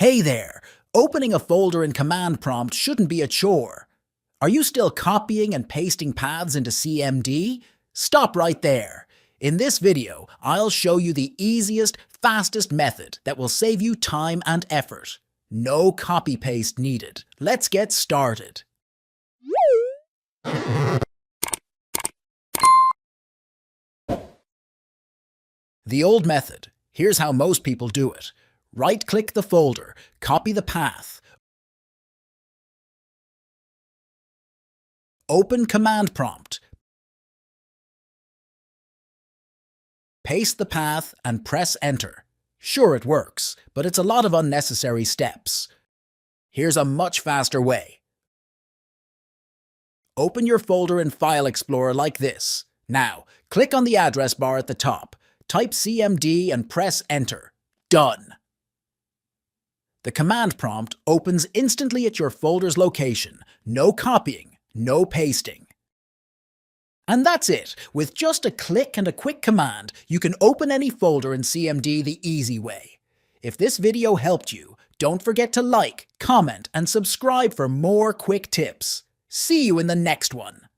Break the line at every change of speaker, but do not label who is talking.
Hey there! Opening a folder in Command Prompt shouldn't be a chore. Are you still copying and pasting paths into CMD? Stop right there. In this video, I'll show you the easiest, fastest method that will save you time and effort. No copy-paste needed. Let's get started. The old method. Here's how most people do it. Right-click the folder, copy the path. Open Command Prompt. Paste the path and press Enter. Sure, it works, but it's a lot of unnecessary steps. Here's a much faster way. Open your folder in File Explorer like this. Now, click on the address bar at the top. Type CMD and press Enter. Done. The command prompt opens instantly at your folder's location. No copying, no pasting. And that's it. With just a click and a quick command, you can open any folder in CMD the easy way. If this video helped you, don't forget to like, comment, and subscribe for more quick tips. See you in the next one.